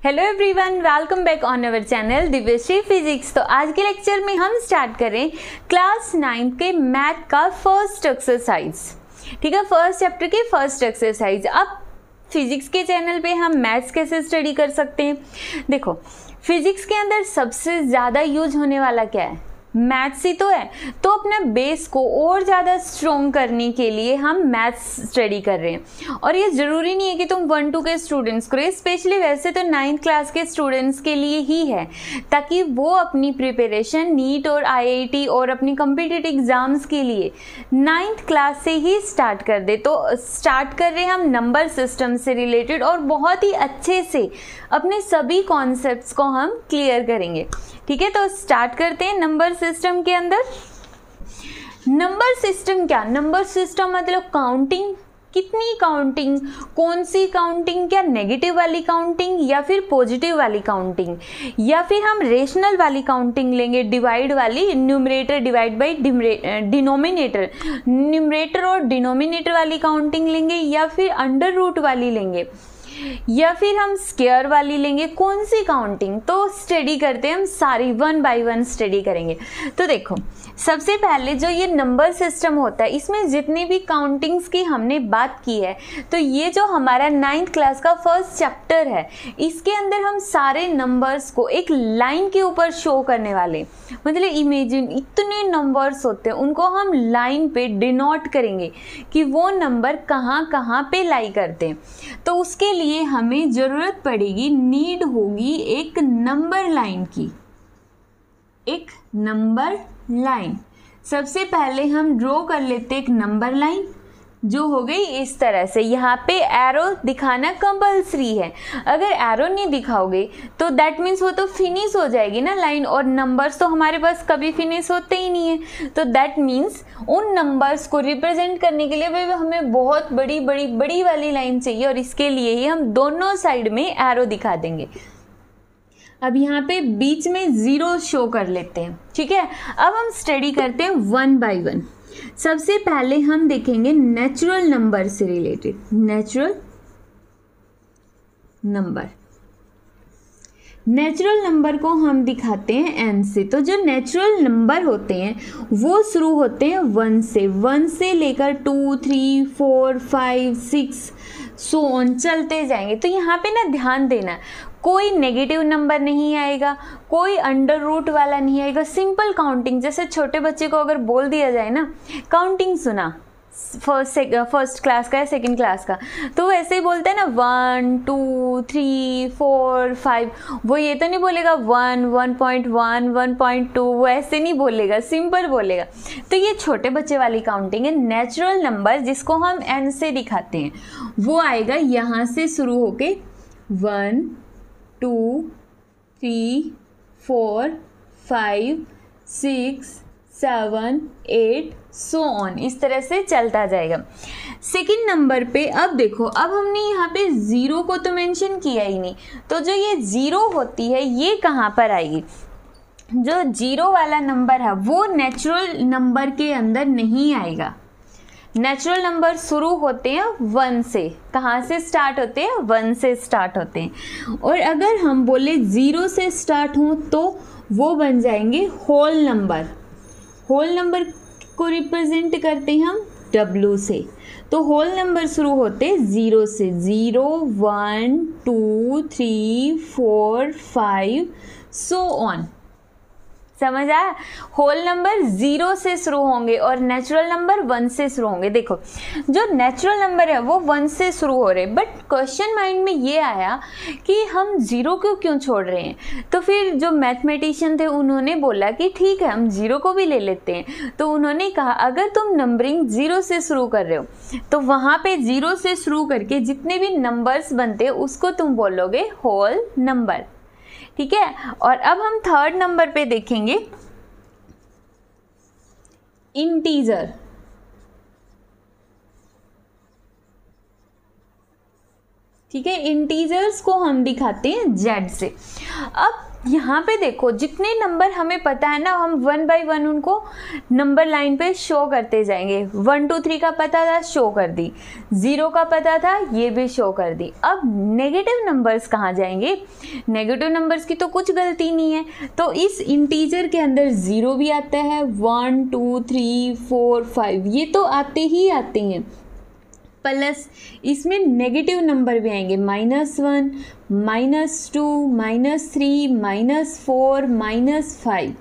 Hello everyone, welcome back on our channel Divyashree physics. तो आज के लेक्चर में हम स्टार्ट करें क्लास 9 के मैथ का फर्स्ट एक्सरसाइज। ठीक है, फर्स्ट चैप्टर की फर्स्ट एक्सरसाइज। अब फिजिक्स के चैनल पे हम मैथ्स कैसे स्टडी कर सकते हैं। देखो, फिजिक्स के अंदर सबसे ज़्यादा यूज होने वाला क्या है? मैथ्स ही तो है। तो अपना बेस को और ज़्यादा स्ट्रॉन्ग करने के लिए हम मैथ्स स्टडी कर रहे हैं। और ये ज़रूरी नहीं है कि तुम 1-2 के स्टूडेंट्स करो, स्पेशली वैसे तो 9th क्लास के स्टूडेंट्स के लिए ही है, ताकि वो अपनी प्रिपरेशन नीट और IIT और अपनी कम्पिटिटिव एग्जाम्स के लिए 9th क्लास से ही स्टार्ट कर दे। तो स्टार्ट कर रहे हैं हम नंबर सिस्टम से रिलेटेड और बहुत ही अच्छे से अपने सभी कॉन्सेप्ट्स को हम क्लियर करेंगे। ठीक है, तो स्टार्ट करते हैं नंबर सिस्टम के अंदर। नंबर सिस्टम क्या? नंबर सिस्टम मतलब काउंटिंग। कितनी काउंटिंग? कौन सी काउंटिंग? क्या नेगेटिव वाली काउंटिंग या फिर पॉजिटिव वाली काउंटिंग, या फिर हम रेशनल वाली काउंटिंग लेंगे, डिवाइड वाली, numerator divide by denominator, numerator और डिनोमिनेटर वाली काउंटिंग लेंगे, या फिर अंडर रूट वाली लेंगे, या फिर हम स्क्वायर वाली लेंगे। कौन सी काउंटिंग? तो स्टडी करते हैं हम सारी, 1 by 1 स्टडी करेंगे। तो देखो, सबसे पहले जो ये नंबर सिस्टम होता है, इसमें जितनी भी काउंटिंग्स की हमने बात की है, तो ये जो हमारा 9th क्लास का फर्स्ट चैप्टर है, इसके अंदर हम सारे नंबर्स को एक लाइन के ऊपर शो करने वाले। मतलब इमेजिन इतने नंबर्स होते हैं, उनको हम लाइन पे डिनोट करेंगे कि वो नंबर कहाँ कहाँ पे लाई करते हैं। तो उसके लिए हमें जरूरत पड़ेगी, नीड होगी एक नंबर लाइन की, एक नंबर लाइन। सबसे पहले हम ड्रॉ कर लेते हैं एक नंबर लाइन, जो हो गई इस तरह से। यहाँ पे एरो दिखाना कंपल्सरी है। अगर एरो नहीं दिखाओगे तो दैट मीन्स वो तो फिनिश हो जाएगी ना लाइन, और नंबर्स तो हमारे पास कभी फिनिश होते ही नहीं है। तो दैट मीन्स उन नंबर्स को रिप्रेजेंट करने के लिए भी हमें बहुत बड़ी बड़ी बड़ी वाली लाइन चाहिए, और इसके लिए ही हम दोनों साइड में एरो दिखा देंगे। अब यहाँ पे बीच में 0 शो कर लेते हैं। ठीक है, अब हम स्टडी करते हैं 1 by 1। सबसे पहले हम देखेंगे नेचुरल नंबर से related, natural number. Natural number को हम दिखाते हैं n से। तो जो नेचुरल नंबर होते हैं वो शुरू होते हैं 1 से। 1 से लेकर 2, 3, 4, 5, 6 सो ऑन चलते जाएंगे। तो यहाँ पे ना ध्यान देना, कोई नेगेटिव नंबर नहीं आएगा, कोई अंडर रूट वाला नहीं आएगा। सिंपल काउंटिंग, जैसे छोटे बच्चे को अगर बोल दिया जाए ना, काउंटिंग सुना फर्स्ट क्लास का या सेकंड क्लास का, तो वैसे ही बोलते हैं ना 1, 2, 3, 4, 5। वो ये तो नहीं बोलेगा 1, 1.1, 1.2, वो ऐसे नहीं बोलेगा, सिंपल बोलेगा। तो ये छोटे बच्चे वाली काउंटिंग है। नेचुरल नंबर जिसको हम n से दिखाते हैं, वो आएगा यहाँ से शुरू होके 1, 2, 3, 4, 5, 6, 7, 8 सो ऑन, इस तरह से चलता जाएगा। सेकंड नंबर पे अब देखो, अब हमने यहाँ पे 0 को तो मेंशन किया ही नहीं, तो जो ये 0 होती है ये कहाँ पर आएगी? जो 0 वाला नंबर है वो नेचुरल नंबर के अंदर नहीं आएगा। नेचुरल नंबर शुरू होते हैं 1 से। कहाँ से स्टार्ट होते हैं? 1 से स्टार्ट होते हैं। और अगर हम बोले 0 से स्टार्ट हों तो वो बन जाएंगे होल नंबर। होल नंबर को रिप्रेजेंट करते हैं हम W से। तो होल नंबर शुरू होते 0 से, 0, 1, 2, 3, 4, 5 सो ऑन। समझ आया? होल नंबर 0 से शुरू होंगे और नेचुरल नंबर 1 से शुरू होंगे। देखो, जो नेचुरल नंबर है वो 1 से शुरू हो रहे, बट क्वेश्चन माइंड में ये आया कि हम 0 को क्यों छोड़ रहे हैं। तो फिर जो मैथमेटिशियन थे उन्होंने बोला कि ठीक है, हम 0 को भी ले लेते हैं। तो उन्होंने कहा, अगर तुम नंबरिंग 0 से शुरू कर रहे हो तो वहाँ पे 0 से शुरू करके जितने भी नंबर्स बनते हैं उसको तुम बोलोगे होल नंबर। ठीक है, और अब हम थर्ड नंबर पे देखेंगे इंटीजर। ठीक है, इंटीजर्स को हम दिखाते हैं Z से। अब यहाँ पे देखो जितने नंबर हमें पता है ना, हम 1 बाय 1 उनको नंबर लाइन पे शो करते जाएंगे। 1 2 3 का पता था, शो कर दी। 0 का पता था, ये भी शो कर दी। अब नेगेटिव नंबर्स कहाँ जाएंगे? नेगेटिव नंबर्स की तो कुछ गलती नहीं है, तो इस इंटीजर के अंदर 0 भी आता है, 1 2 3 4 5 ये तो आते ही आते हैं, प्लस इसमें नेगेटिव नंबर भी आएंगे, -1 -2 -3 -4 -5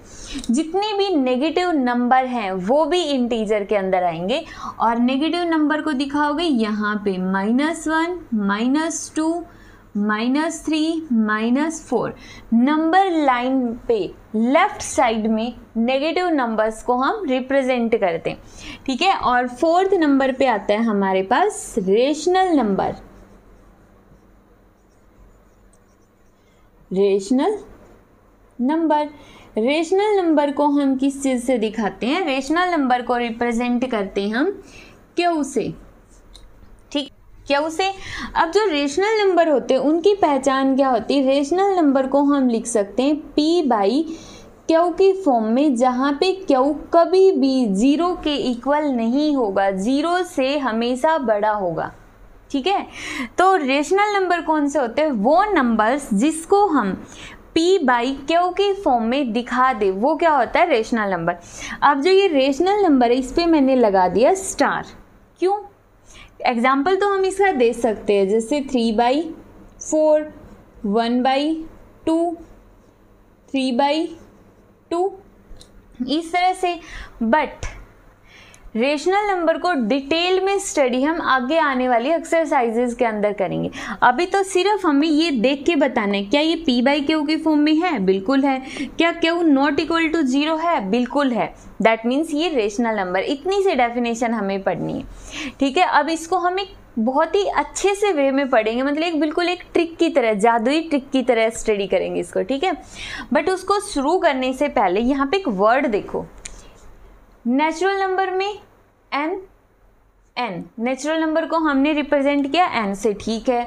जितने भी नेगेटिव नंबर हैं वो भी इंटीजर के अंदर आएंगे। और नेगेटिव नंबर को दिखाओगे यहाँ पे -1 -2 -3 -4 नंबर लाइन पे लेफ्ट साइड में नेगेटिव नंबर्स को हम रिप्रेजेंट करते हैं, ठीक है। और 4th नंबर पे आता है हमारे पास रेशनल नंबर। रेशनल नंबर को हम किस चीज से दिखाते हैं? रेशनल नंबर को रिप्रेजेंट करते हैं हम क्यू से, ठीक, क्यू से। अब जो रेशनल नंबर होते हैं उनकी पहचान क्या होती है? रेशनल नंबर को हम लिख सकते हैं P/Q की फॉर्म में, जहाँ पे Q कभी भी 0 के इक्वल नहीं होगा, 0 से हमेशा बड़ा होगा, ठीक है। तो रेशनल नंबर कौन से होते हैं? वो नंबर्स जिसको हम P/Q की फॉर्म में दिखा दे, वो क्या होता है? Rational number. अब जो ये रेशनल नंबर है इस पर मैंने लगा दिया स्टार। क्यों? एग्जाम्पल तो हम इसका दे सकते हैं, जैसे 3/4, 1/2, 3/2 इस तरह से। बट रेशनल नंबर को डिटेल में स्टडी हम आगे आने वाली एक्सरसाइजेज के अंदर करेंगे। अभी तो सिर्फ हमें ये देख के बताना है, क्या ये P/Q की फॉर्म में है? बिल्कुल है। क्या Q नॉट इक्वल टू 0 है? बिल्कुल है। दैट मीन्स ये रेशनल नंबर। इतनी सी डेफिनेशन हमें पढ़नी है, ठीक है। अब इसको हम एक बहुत ही अच्छे से वे में पढ़ेंगे, मतलब बिल्कुल एक ट्रिक की तरह, जादुई ट्रिक की तरह स्टडी करेंगे इसको, ठीक है। बट उसको शुरू करने से पहले यहाँ पे एक वर्ड देखो, नेचुरल नंबर में n नेचुरल नंबर को हमने रिप्रेजेंट किया n से, ठीक है।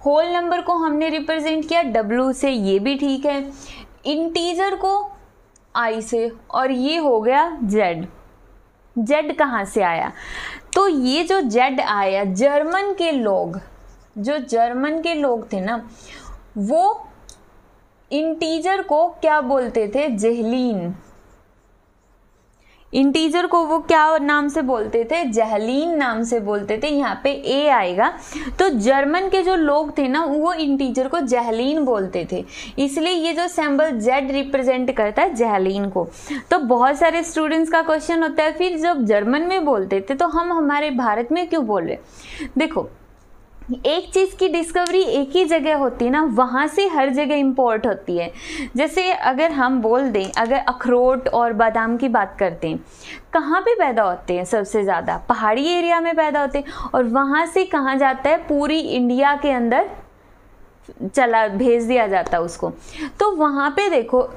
होल नंबर को हमने रिप्रेजेंट किया w से, ये भी ठीक है। इंटीजर को i से, और ये हो गया z। z कहाँ से आया? तो ये जो z आया, जर्मन के लोग थे ना, वो इंटीजर को क्या बोलते थे? जेहलीन। इंटीजर को वो क्या नाम से बोलते थे? जेहलीन नाम से बोलते थे। यहाँ पे ए आएगा, तो जर्मन के जो लोग थे ना, वो इंटीजर को जेहलीन बोलते थे, इसलिए ये जो सिंबल जेड रिप्रेजेंट करता है जेहलीन को। तो बहुत सारे स्टूडेंट्स का क्वेश्चन होता है, फिर जब जर्मन में बोलते थे तो हम हमारे भारत में क्यों बोल रहे? देखो, एक चीज़ की डिस्कवरी एक ही जगह होती है ना, वहाँ से हर जगह इम्पोर्ट होती है। जैसे अगर हम बोल दें, अगर अखरोट और बादाम की बात करते हैं, कहाँ पे पैदा होते हैं? सबसे ज़्यादा पहाड़ी एरिया में पैदा होते हैं, और वहाँ से कहाँ जाता है? पूरी इंडिया के अंदर भेज दिया जाता है उसको। तो वहाँ पे देखो,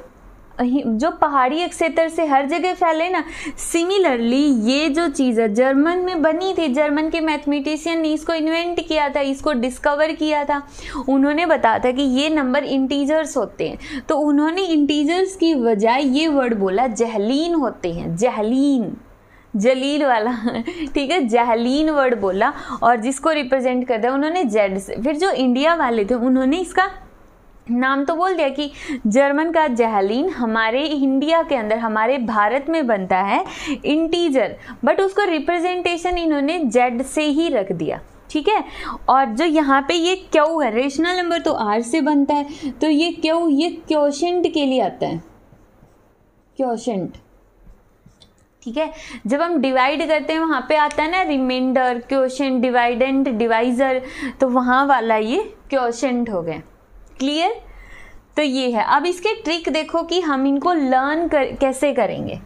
जो पहाड़ी क्षेत्र से हर जगह फैले ना, सिमिलरली ये जो चीज़ है जर्मन में बनी थी। जर्मन के मैथमेटिशियन ने इसको इन्वेंट किया था, इसको डिस्कवर किया था। उन्होंने बताया था कि ये नंबर इंटीजर्स होते हैं, तो उन्होंने इंटीजर्स की बजाय ये वर्ड बोला जेहलीन होते हैं। जेहलीन, जलील वाला, ठीक है, जेहलीन वर्ड बोला, और जिसको रिप्रेजेंट करता है उन्होंने जेड से। फिर जो इंडिया वाले थे उन्होंने इसका नाम तो बोल दिया कि जर्मन का जेहलीन हमारे इंडिया के अंदर, हमारे भारत में बनता है इंटीजर, बट उसको रिप्रेजेंटेशन इन्होंने जेड से ही रख दिया, ठीक है। और जो यहाँ पे ये क्यू है, रेशनल नंबर तो आर से बनता है, तो ये क्यू, ये क्वोशेंट के लिए आता है, क्वोशेंट, ठीक है। जब हम डिवाइड करते हैं वहाँ पे आता है ना रिमाइंडर, क्वोशेंट, डिवाइडेंट, डिवाइजर, तो वहाँ वाला ये क्वोशेंट हो गया। क्लियर? तो ये है। अब इसके ट्रिक देखो कि हम इनको लर्न कैसे करेंगे।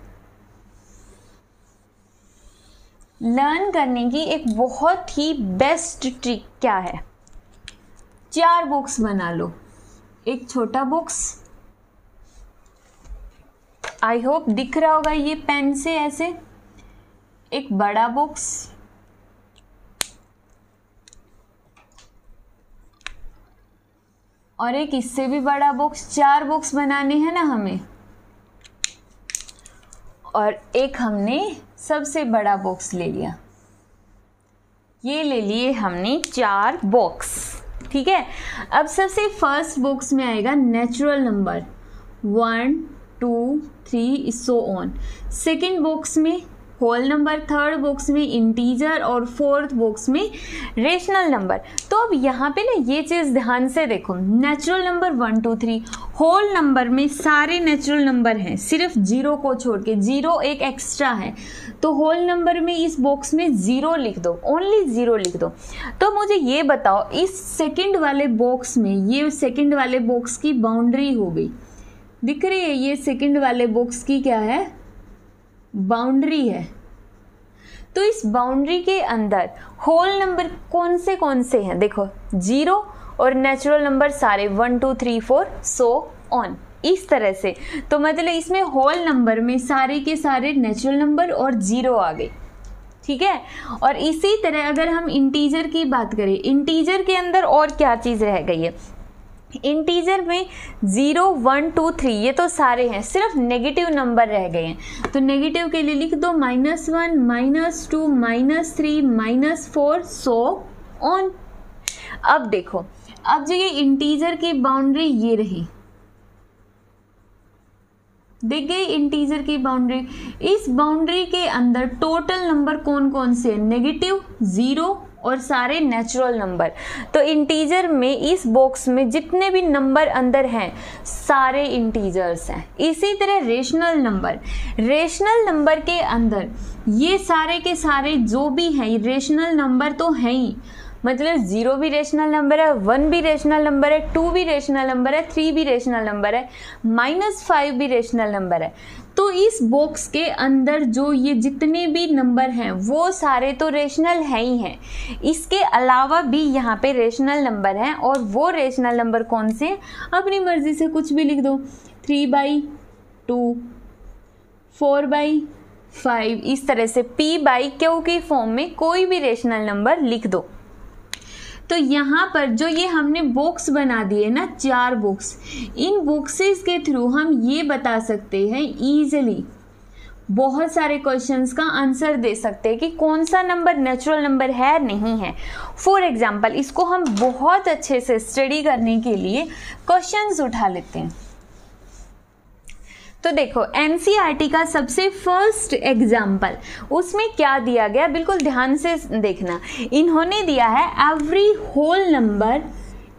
लर्न करने की एक बहुत ही बेस्ट ट्रिक क्या है? 4 बुक्स बना लो। एक छोटा बुक्स, आई होप दिख रहा होगा ये पेन से ऐसे, एक बड़ा बुक्स, और एक इससे भी बड़ा बॉक्स, 4 बॉक्स बनाने हैं ना हमें, और एक हमने सबसे बड़ा बॉक्स ले लिया, ये ले लिए हमने 4 बॉक्स। ठीक है, अब सबसे फर्स्ट बॉक्स में आएगा natural number 1 2 3 so on, second box में होल नंबर, थर्ड बॉक्स में इंटीजर और फोर्थ बॉक्स में रेशनल नंबर। तो अब यहाँ पे ना ये चीज़ ध्यान से देखो, नेचुरल नंबर 1 2 3, होल नंबर में सारे नेचुरल नंबर हैं सिर्फ 0 को छोड़ के, 0 एक एक्स्ट्रा है, तो होल नंबर में इस बॉक्स में 0 लिख दो, ओनली 0 लिख दो। तो मुझे ये बताओ इस सेकंड वाले बॉक्स में, ये सेकंड वाले बॉक्स की बाउंड्री हो गई, दिख रही है, ये सेकंड वाले बॉक्स की क्या है, बाउंड्री है। तो इस बाउंड्री के अंदर होल नंबर कौन से हैं, देखो 0 और नेचुरल नंबर सारे 1 2 3 4 सो ऑन, इस तरह से। तो मतलब इसमें होल नंबर में सारे के सारे नेचुरल नंबर और 0 आ गए। ठीक है, और इसी तरह अगर हम इंटीजर की बात करें, इंटीजर के अंदर और क्या चीज़ रह गई है, इंटीजर में 0 1 2 3 ये तो सारे हैं, सिर्फ नेगेटिव नंबर रह गए हैं। तो नेगेटिव के लिए लिख दो -1 -2 -3 -4 सो ऑन। अब देखो, अब जो ये इंटीजर की बाउंड्री ये रही, दिख गई इंटीजर की बाउंड्री, इस बाउंड्री के अंदर टोटल नंबर कौन कौन से हैं, नेगेटिव, 0 और सारे नेचुरल नंबर। तो इंटीजर में इस बॉक्स में जितने भी नंबर अंदर हैं सारे इंटीजर्स हैं। इसी तरह रेशनल नंबर, रेशनल नंबर के अंदर ये सारे के सारे जो भी हैं रेशनल नंबर तो हैं ही, मतलब 0 भी रेशनल नंबर है, 1 भी रेशनल नंबर है, 2 भी रेशनल नंबर है, 3 भी रेशनल नंबर है, -5 भी रेशनल नंबर है। तो इस बॉक्स के अंदर जो ये जितने भी नंबर हैं वो सारे तो रेशनल हैं ही हैं, इसके अलावा भी यहाँ पे रेशनल नंबर हैं। और वो रेशनल नंबर कौन से हैं, अपनी मर्जी से कुछ भी लिख दो, 3/2 4/5, इस तरह से p/q की फॉर्म में कोई भी रेशनल नंबर लिख दो। तो यहाँ पर जो ये हमने बॉक्स बना दिए ना, 4 बॉक्स, इन बॉक्सेस के थ्रू हम ये बता सकते हैं इजीली, बहुत सारे क्वेश्चंस का आंसर दे सकते हैं कि कौन सा नंबर नेचुरल नंबर है नहीं है। फॉर एग्जांपल इसको हम बहुत अच्छे से स्टडी करने के लिए क्वेश्चंस उठा लेते हैं। तो देखो एनसीईआरटी का सबसे फर्स्ट एग्जाम्पल, उसमें क्या दिया गया, बिल्कुल ध्यान से देखना। इन्होंने दिया है every whole number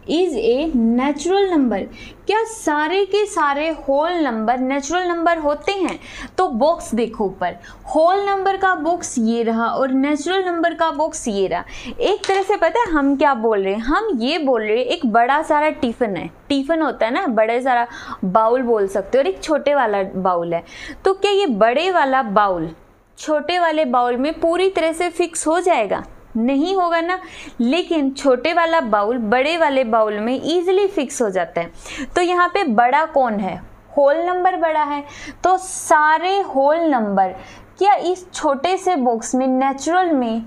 is a natural number. क्या सारे के सारे होल नंबर नेचुरल नंबर होते हैं? तो बॉक्स देखो ऊपर, होल नंबर का बॉक्स ये रहा और नेचुरल नंबर का बॉक्स ये रहा। एक तरह से पता है हम क्या बोल रहे हैं, हम ये बोल रहे हैं एक बड़ा सारा टिफिन है, टिफिन होता है ना, बड़े सारा बाउल बोल सकते हो, और एक छोटे वाला बाउल है। तो क्या ये बड़े वाला बाउल छोटे वाले बाउल में पूरी तरह से फिक्स हो जाएगा? नहीं होगा ना, लेकिन छोटे वाला बाउल बड़े वाले बाउल में इजीली फिक्स हो जाता है। तो यहाँ पे बड़ा कौन है? होल नंबर बड़ा है। तो सारे होल नंबर क्या इस छोटे से बॉक्स में नेचुरल में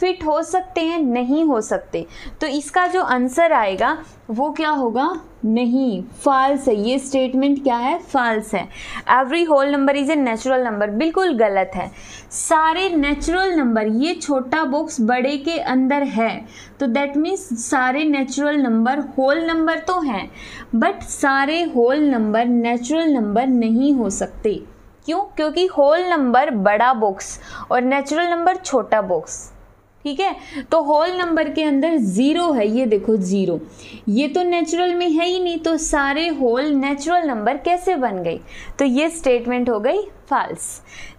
फिट हो सकते हैं? नहीं हो सकते। तो इसका जो आंसर आएगा वो क्या होगा? नहीं, फॉल्स है। ये स्टेटमेंट क्या है? फॉल्स है। Every whole number is a natural number, बिल्कुल गलत है। सारे नेचुरल नंबर, ये छोटा बॉक्स बड़े के अंदर है, तो दैट मीन्स सारे नेचुरल नंबर होल नंबर तो हैं, बट सारे होल नंबर नेचुरल नंबर नहीं हो सकते। क्यों? क्योंकि होल नंबर बड़ा बॉक्स और नेचुरल नंबर छोटा बॉक्स। ठीक है, तो होल नंबर के अंदर 0 है, ये देखो 0, ये तो नेचुरल में है ही नहीं, तो सारे होल नेचुरल नंबर कैसे बन गई? तो ये स्टेटमेंट हो गई फॉल्स।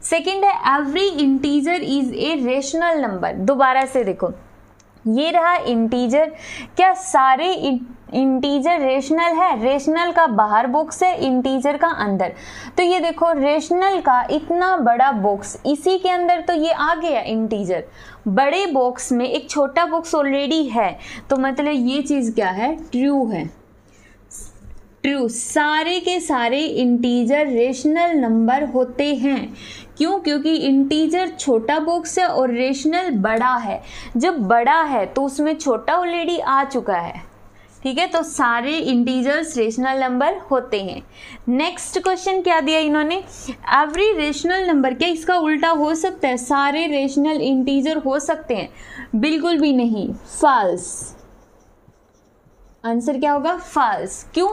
सेकंड है every integer is a rational number. दोबारा से देखो, ये रहा इंटीजर। क्या सारे इंटीजर रेशनल है? रेशनल का बाहर बॉक्स है, इंटीजर का अंदर। तो ये देखो रेशनल का इतना बड़ा बॉक्स, इसी के अंदर तो ये आ गया इंटीजर। बड़े बॉक्स में एक छोटा बॉक्स ऑलरेडी है, तो मतलब ये चीज़ क्या है? ट्रू है। ट्रू, सारे के सारे इंटीजर रेशनल नंबर होते हैं। क्यों? क्योंकि इंटीजर छोटा बॉक्स है और रेशनल बड़ा है। जब बड़ा है तो उसमें छोटा ऑलरेडी आ चुका है, ठीक है, तो सारे इंटीजर्स रेशनल नंबर होते हैं। नेक्स्ट क्वेश्चन क्या दिया इन्होंने, एवरी रेशनल नंबर, क्या इसका उल्टा हो सकता है, सारे रेशनल इंटीजर हो सकते हैं? बिल्कुल भी नहीं, फॉल्स। आंसर क्या होगा, फॉल्स। क्यों?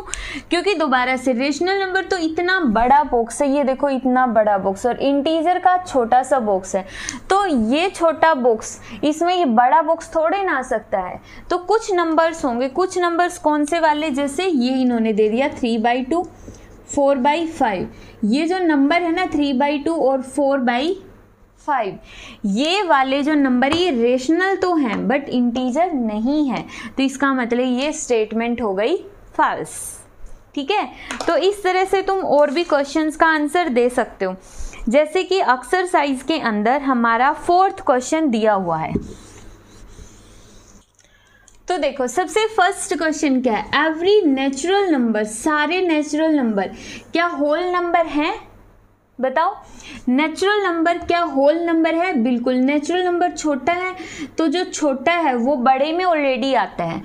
क्योंकि दोबारा से रेशनल नंबर तो इतना बड़ा बॉक्स है, ये देखो इतना बड़ा बॉक्स, और इंटीजर का छोटा सा बॉक्स है, तो ये छोटा बॉक्स, इसमें ये बड़ा बॉक्स थोड़े ना आ सकता है। तो कुछ नंबर्स होंगे, कुछ नंबर्स कौन से वाले, जैसे ये इन्होंने दे दिया 3/2, 4/5, ये जो नंबर है ना 3/2 और 4/5, ये वाले जो नंबर ये रेशनल तो हैं बट इंटीजर नहीं है, तो इसका मतलब ये स्टेटमेंट हो गई फॉल्स। ठीक है, तो इस तरह से तुम और भी क्वेश्चंस का आंसर दे सकते हो, जैसे कि एक्सरसाइज के अंदर हमारा 4th क्वेश्चन दिया हुआ है। तो देखो सबसे फर्स्ट क्वेश्चन क्या है, एवरी नेचुरल नंबर, सारे नेचुरल नंबर क्या होल नंबर हैं? बताओ, नेचुरल नंबर क्या होल नंबर है? बिल्कुल। नेचुरल नंबर छोटा है तो जो छोटा है वो बड़े में ऑलरेडी आता है।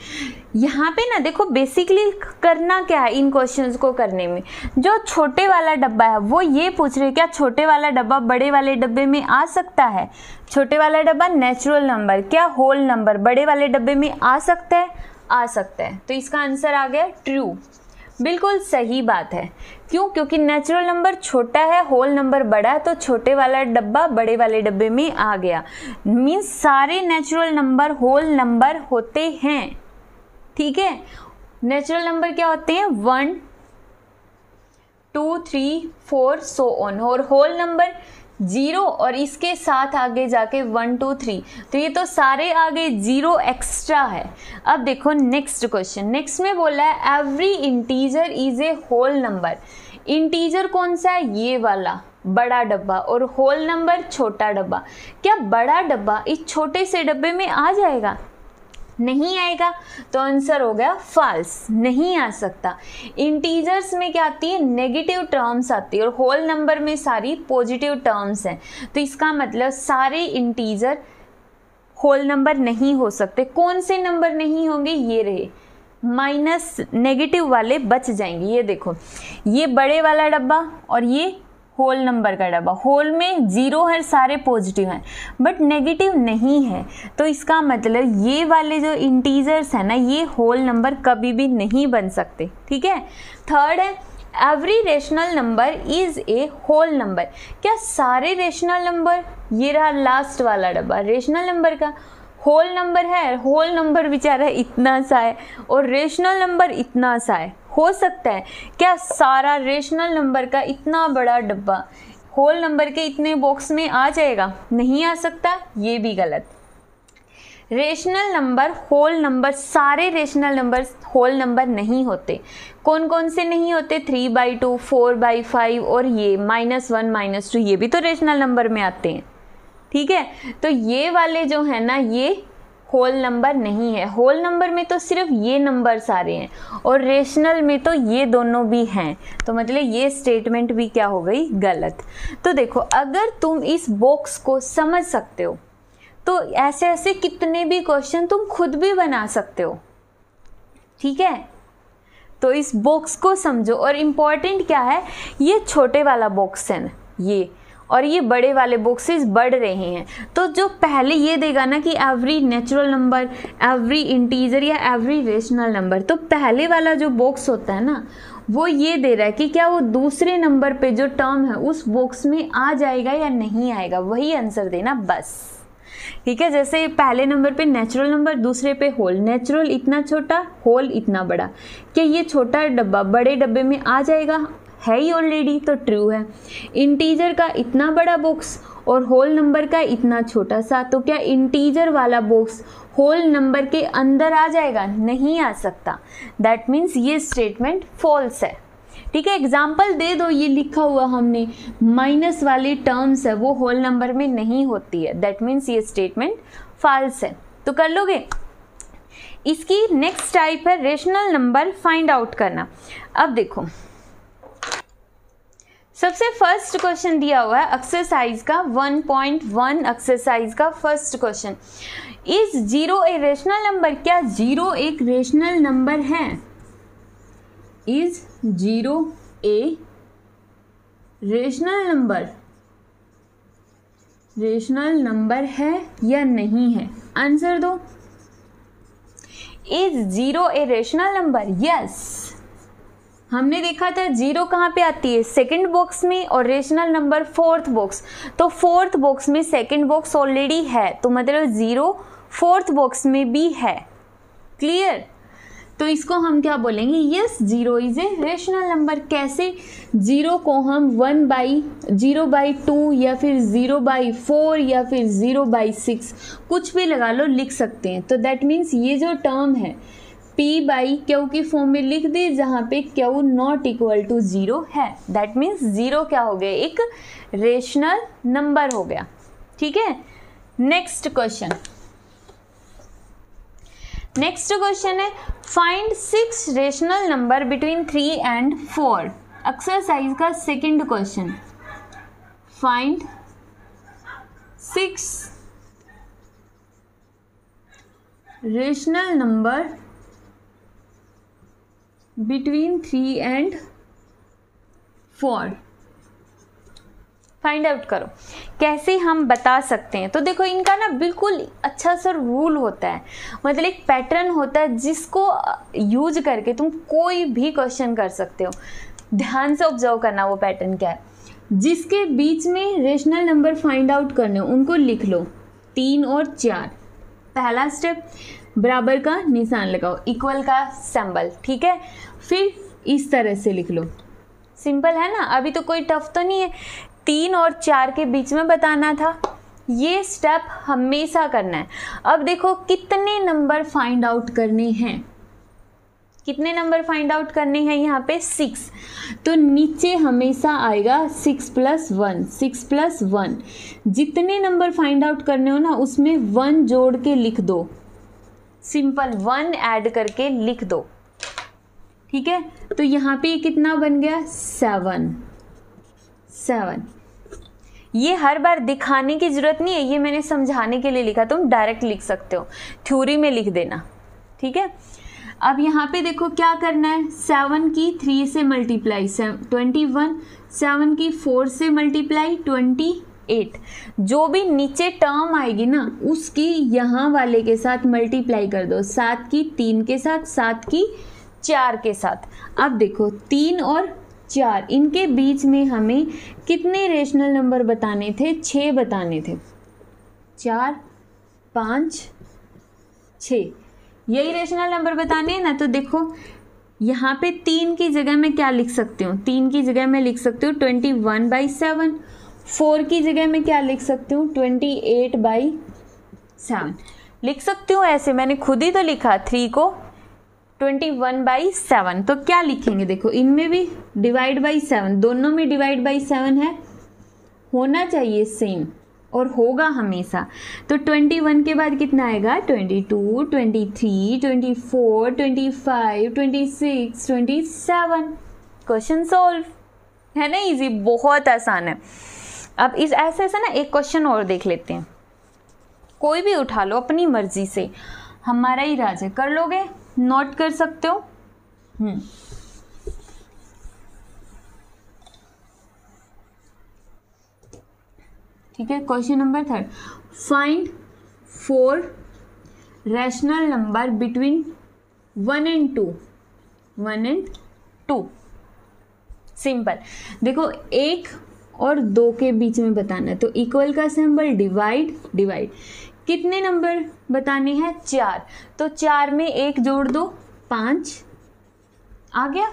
यहाँ पे ना देखो बेसिकली करना क्या है इन क्वेश्चंस को करने में, जो छोटे वाला डब्बा है वो ये पूछ रहे क्या छोटे वाला डब्बा बड़े वाले डब्बे में आ सकता है? छोटे वाला डब्बा नेचुरल नंबर क्या होल नंबर बड़े वाले डब्बे में आ सकता है? आ सकता है। तो इसका आंसर आ गया ट्रू, बिल्कुल सही बात है। क्यों? क्योंकि नेचुरल नंबर छोटा है, होल नंबर बड़ा है, तो छोटे वाला डब्बा बड़े वाले डब्बे में आ गया। मीन्स सारे नेचुरल नंबर होल नंबर होते हैं। ठीक है, नेचुरल नंबर क्या होते हैं? 1 2 3 4 सो ऑन, और होल नंबर 0 और इसके साथ आगे जाके 1 2 3, तो ये तो सारे आगे 0 एक्स्ट्रा है। अब देखो नेक्स्ट क्वेश्चन, नेक्स्ट में बोला है every integer is a whole number. Integer कौन सा है? ये वाला बड़ा डब्बा, और होल नंबर छोटा डब्बा। क्या बड़ा डब्बा इस छोटे से डब्बे में आ जाएगा? नहीं आएगा, तो आंसर हो गया फॉल्स, नहीं आ सकता। इंटीजर्स में क्या आती है? नेगेटिव टर्म्स आती है, और होल नंबर में सारी पॉजिटिव टर्म्स हैं, तो इसका मतलब सारे इंटीजर होल नंबर नहीं हो सकते। कौन से नंबर नहीं होंगे? ये रहे, माइनस नेगेटिव वाले बच जाएंगे। ये देखो, ये बड़े वाला डब्बा और ये होल नंबर का डब्बा, होल में 0 है, सारे पॉजिटिव हैं बट नेगेटिव नहीं है, तो इसका मतलब ये वाले जो इंटीजर्स है ना ये होल नंबर कभी भी नहीं बन सकते। ठीक है, थर्ड है every rational number is a whole number. क्या सारे रेशनल नंबर, ये रहा लास्ट वाला डब्बा रेशनल नंबर का, होल नंबर है? होल नंबर बेचारा इतना सा है और रेशनल नंबर इतना सा है, हो सकता है क्या सारा रेशनल नंबर का इतना बड़ा डब्बा होल नंबर के इतने बॉक्स में आ जाएगा? नहीं आ सकता, ये भी गलत। रेशनल नंबर होल नंबर, सारे रेशनल नंबर होल नंबर नहीं होते। कौन कौन से नहीं होते? 3/2, 4/5 और ये -1 -2, ये भी तो रेशनल नंबर में आते हैं। ठीक है, तो ये वाले जो है ना ये होल नंबर नहीं है। होल नंबर में तो सिर्फ ये नंबर सारे हैं और रेशनल में तो ये दोनों भी हैं, तो मतलब ये स्टेटमेंट भी क्या हो गई? गलत। तो देखो अगर तुम इस बॉक्स को समझ सकते हो तो ऐसे ऐसे कितने भी क्वेश्चन तुम खुद भी बना सकते हो। ठीक है, तो इस बॉक्स को समझो। और इम्पॉर्टेंट क्या है, ये छोटे वाला बॉक्स है ना ये, और ये बड़े वाले बॉक्सेस बढ़ रहे हैं, तो जो पहले ये देगा ना कि every natural number, every integer या एवरी रेशनल नंबर, तो पहले वाला जो बॉक्स होता है ना वो ये दे रहा है कि क्या वो दूसरे नंबर पे जो टर्म है उस बॉक्स में आ जाएगा या नहीं आएगा, वही आंसर देना बस। ठीक है, जैसे पहले नंबर पे नेचुरल नंबर, दूसरे पे होल, नेचुरल इतना छोटा, होल इतना बड़ा, क्या ये छोटा डब्बा बड़े डब्बे में आ जाएगा? है ही ऑलरेडी, तो ट्रू है। इंटीजर का इतना बड़ा बॉक्स और होल नंबर का इतना छोटा सा, तो क्या इंटीजर वाला बॉक्स होल नंबर के अंदर आ जाएगा? नहीं आ सकता। दैट मीन्स ये स्टेटमेंट फॉल्स है। ठीक है, एग्जाम्पल दे दो, ये लिखा हुआ हमने माइनस वाली टर्म्स है वो होल नंबर में नहीं होती है, दैट मीन्स ये स्टेटमेंट फॉल्स है। तो कर लोगे? इसकी नेक्स्ट टाइप है रेशनल नंबर फाइंड आउट करना। अब देखो सबसे फर्स्ट क्वेश्चन दिया हुआ है एक्सरसाइज का 1.1 एक्सरसाइज का first question, is 0 a rational number? क्या 0 एक रेशनल नंबर है? Is 0 a rational number? Rational number है या नहीं है? आंसर दो। Is 0 a rational number? Yes, हमने देखा था 0 कहाँ पे आती है? सेकंड बॉक्स में, और रेशनल नंबर फोर्थ बॉक्स। तो फोर्थ बॉक्स में सेकंड बॉक्स ऑलरेडी है, तो मतलब 0 फोर्थ बॉक्स में भी है। क्लियर? तो इसको हम क्या बोलेंगे? Yes, 0 is a rational number. कैसे? 0 को हम 0/2 या फिर 0/4 या फिर 0/6 कुछ भी लगा लो, लिख सकते हैं। तो दैट मीन्स ये जो टर्म है p/q की फॉर्म में लिख दी, जहाँ पे q नॉट इक्वल टू 0 है। दैट मीन्स 0 क्या हो गया? एक रेशनल नंबर हो गया। ठीक है, नेक्स्ट क्वेश्चन। नेक्स्ट क्वेश्चन है find 6 rational number between 3 and 4। Exercise का second question, find 6 rational number between 3 and 4। Find out करो कैसे हम बता सकते हैं। तो देखो, इनका ना बिल्कुल अच्छा सा रूल होता है, मतलब एक पैटर्न होता है जिसको यूज करके तुम कोई भी क्वेश्चन कर सकते हो। ध्यान से ऑब्जर्व करना वो पैटर्न क्या है। जिसके बीच में रेशनल नंबर फाइंड आउट करने उनको लिख लो 3 और 4। पहला स्टेप, बराबर का निशान लगाओ, इक्वल का सिंबल। ठीक है, फिर इस तरह से लिख लो। सिंपल है ना? अभी तो कोई टफ तो नहीं है। 3 और 4 के बीच में बताना था, ये स्टेप हमेशा करना है। अब देखो कितने नंबर फाइंड आउट करने हैं, कितने नंबर फाइंड आउट करने हैं यहाँ पे? 6। तो नीचे हमेशा आएगा 6 + 1, 6 + 1। जितने नंबर फाइंड आउट करने हो ना, उसमें 1 जोड़ के लिख दो। सिंपल 1 ऐड करके लिख दो। ठीक है, तो यहाँ पे कितना बन गया? 7। ये हर बार दिखाने की जरूरत नहीं है, ये मैंने समझाने के लिए लिखा, तुम डायरेक्ट लिख सकते हो, थ्योरी में लिख देना। ठीक है, अब यहाँ पे देखो क्या करना है। 7 की 3 से मल्टीप्लाई 21, 7 की 4 से मल्टीप्लाई 28। जो भी नीचे टर्म आएगी ना, उसकी यहाँ वाले के साथ मल्टीप्लाई कर दो। 7 की 3 के साथ, 7 की 4 के साथ। अब देखो 3 और 4, इनके बीच में हमें कितने रेशनल नंबर बताने थे? 6 बताने थे। 4, 5, 6, यही रेशनल नंबर बताने हैं ना। तो देखो यहाँ पे 3 की जगह मैं क्या लिख सकती हूँ? 3 की जगह मैं लिख सकती हूँ 21/7। 4 की जगह मैं क्या लिख सकती हूँ? 28/7 लिख सकती हूँ। ऐसे मैंने खुद ही तो लिखा, 3 को 21/7। तो क्या लिखेंगे? देखो इनमें भी डिवाइड बाई 7, दोनों में डिवाइड बाई 7 है, होना चाहिए सेम, और होगा हमेशा। तो 21 के बाद कितना आएगा? 22, 23, 24, 25, 26, 27। क्वेश्चन सॉल्व है ना? इजी, बहुत आसान है। अब इस ऐसे ना एक क्वेश्चन और देख लेते हैं। कोई भी उठा लो अपनी मर्जी से, हमारा ही राज है। कर लोगे? नोट कर सकते हो। ठीक है, question number 3, find 4 rational number between 1 and 2। 1 and 2 simple. देखो 1 और 2 के बीच में बताना है, तो इक्वल का सिंबल, डिवाइड। कितने नंबर बताने हैं? 4। तो 4 में 1 जोड़ दो, 5 आ गया।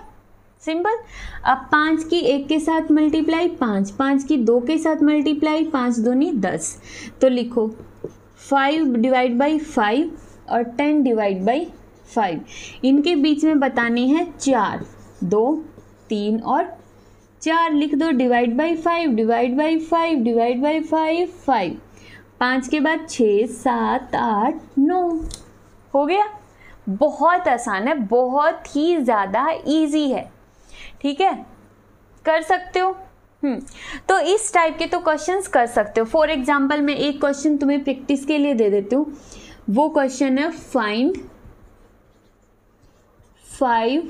सिंपल। अब 5 की 1 के साथ मल्टीप्लाई 5, 5 की 2 के साथ मल्टीप्लाई 5 दूनी 10। तो लिखो 5/5 और 10/5। इनके बीच में बताने हैं 4, 2, 3 और 4। लिख दो divide by 5, divide by 5, divide by 5। 5 के बाद 6, 7, 8, 9 हो गया। बहुत आसान है, बहुत ही ज़्यादा इजी है। ठीक है, कर सकते हो। तो इस टाइप के तो क्वेश्चंस कर सकते हो। फॉर एग्जांपल मैं एक क्वेश्चन तुम्हें प्रैक्टिस के लिए दे देती हूँ। वो क्वेश्चन है find 5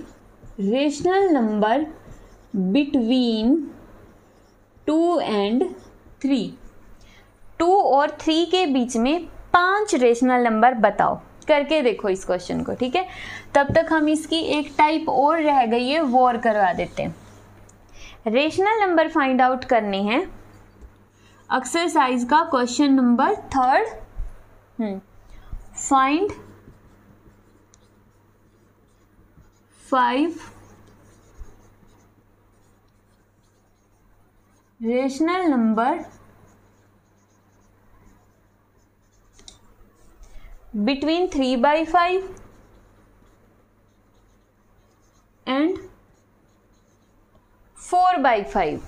rational number between 2 and 3। 2 और 3 के बीच में 5 रेशनल नंबर बताओ। करके देखो इस क्वेश्चन को, ठीक है। तब तक हम इसकी एक टाइप और रह गई है, वो और करवा देते हैं। रेशनल नंबर फाइंड आउट करने हैं। एक्सरसाइज का question number 3 find 5 rational number between 3/5 and 4/5।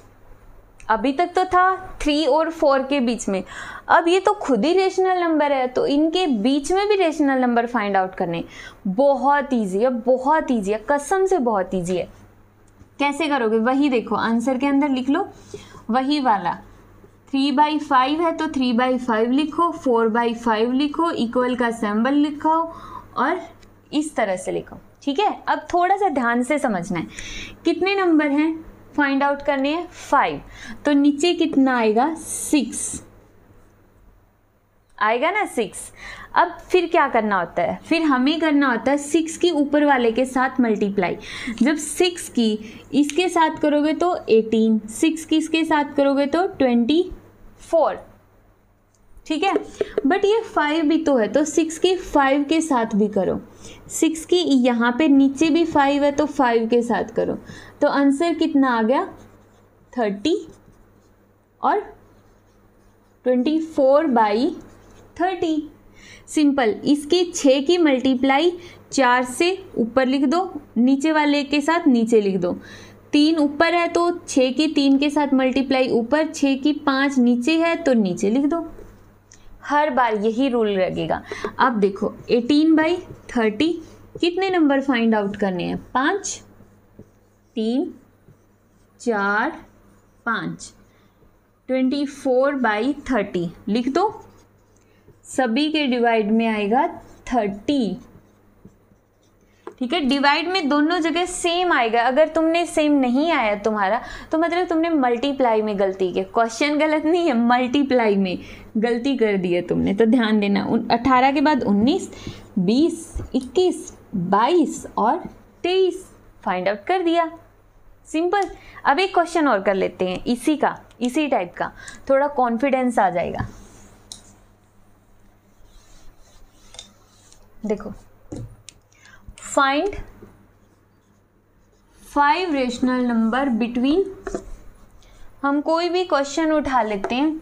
अभी तक तो था 3 और 4 के बीच में, अब ये तो खुद ही रेशनल नंबर है, तो इनके बीच में भी रेशनल नंबर फाइंड आउट करने। बहुत ईजी है, बहुत ईजी है, कसम से बहुत ईजी है। कैसे करोगे वही देखो, आंसर के अंदर लिख लो वही वाला। 3/5 है तो 3/5 लिखो, 4/5 लिखो, इक्वल का सिंबल लिखो और इस तरह से लिखो, ठीक है। अब थोड़ा सा ध्यान से समझना है। कितने नंबर हैं फाइंड आउट करने हैं? 5। तो नीचे कितना आएगा? 6 आएगा ना, 6। अब फिर क्या करना होता है? फिर हमें करना होता है 6 की ऊपर वाले के साथ मल्टीप्लाई। जब 6 की इसके साथ करोगे तो 18, 6 की इसके साथ करोगे तो 24, ठीक है। बट ये 5 भी तो है, तो 6 की 5 के साथ भी करो। 6 की यहाँ पे नीचे भी 5 है तो 5 के साथ करो। तो आंसर कितना आ गया? 30 और 24/30। सिंपल। इसकी 6 की मल्टीप्लाई 4 से ऊपर लिख दो, नीचे वाले के साथ नीचे लिख दो। 3 ऊपर है तो 6 की 3 के साथ मल्टीप्लाई ऊपर, 6 की 5 नीचे है तो नीचे लिख दो। हर बार यही रूल लगेगा। अब देखो 18/30 कितने नंबर फाइंड आउट करने हैं? 5, 3, 4, 5। 24/30 लिख दो। सभी के डिवाइड में आएगा 30, ठीक है। डिवाइड में दोनों जगह सेम आएगा। अगर तुमने सेम नहीं आया तुम्हारा तो मतलब तुमने मल्टीप्लाई में गलती की। क्वेश्चन गलत नहीं है, मल्टीप्लाई में गलती कर दी है तुमने, तो ध्यान देना। 18 के बाद 19, 20, 21, 22 और 23 फाइंड आउट कर दिया। सिंपल। अब एक क्वेश्चन और कर लेते हैं इसी टाइप का, थोड़ा कॉन्फिडेंस आ जाएगा। देखो, फाइंड 5 रेशनल नंबर बिटवीन, हम कोई भी क्वेश्चन उठा लेते हैं,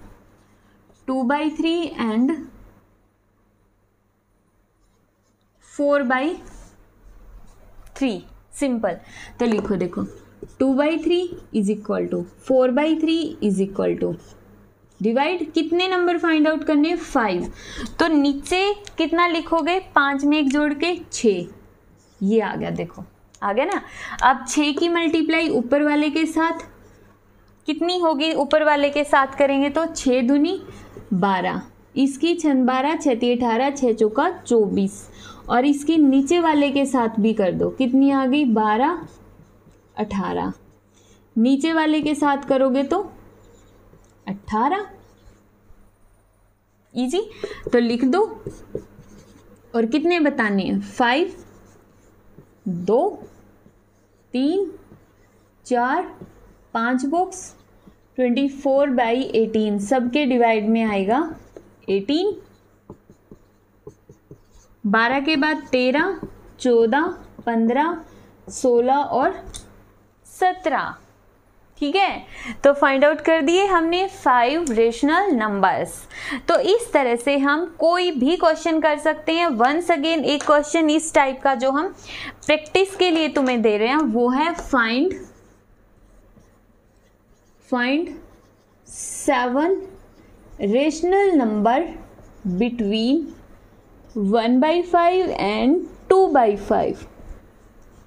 2/3 एंड 4/3। सिंपल। तो लिखो, देखो 2/3 is equal to 4/3 is equal to divide. कितने नंबर फाइंड आउट करने? 5। तो नीचे कितना लिखोगे? 5 में 1 जोड़ के 6, ये आ गया। देखो आ गया ना। अब 6 की मल्टीप्लाई ऊपर वाले के साथ कितनी होगी? ऊपर वाले के साथ करेंगे तो 6 दूनी 12, इसकी 12, 6 18, 6 चौका 24 और इसकी नीचे वाले के साथ भी कर दो। कितनी आ गई? 12, 18। नीचे वाले के साथ करोगे तो 18। इजी। तो लिख दो। और कितने बताने हैं? 5, 2, 3, 4, 5 बॉक्स। 24/18 सबके डिवाइड में आएगा 18। 12 के बाद 13, 14, 15, 16 और 17, ठीक है। तो फाइंड आउट कर दिए हमने 5 रेशनल नंबर्स। तो इस तरह से हम कोई भी क्वेश्चन कर सकते हैं। वंस अगेन एक क्वेश्चन इस टाइप का जो हम प्रैक्टिस के लिए तुम्हें दे रहे हैं वो है find 7 rational number between 1/5 and 2/5।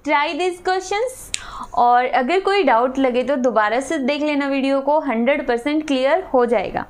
Try this questions, और अगर कोई डाउट लगे तो दोबारा से देख लेना वीडियो को, 100% क्लियर हो जाएगा।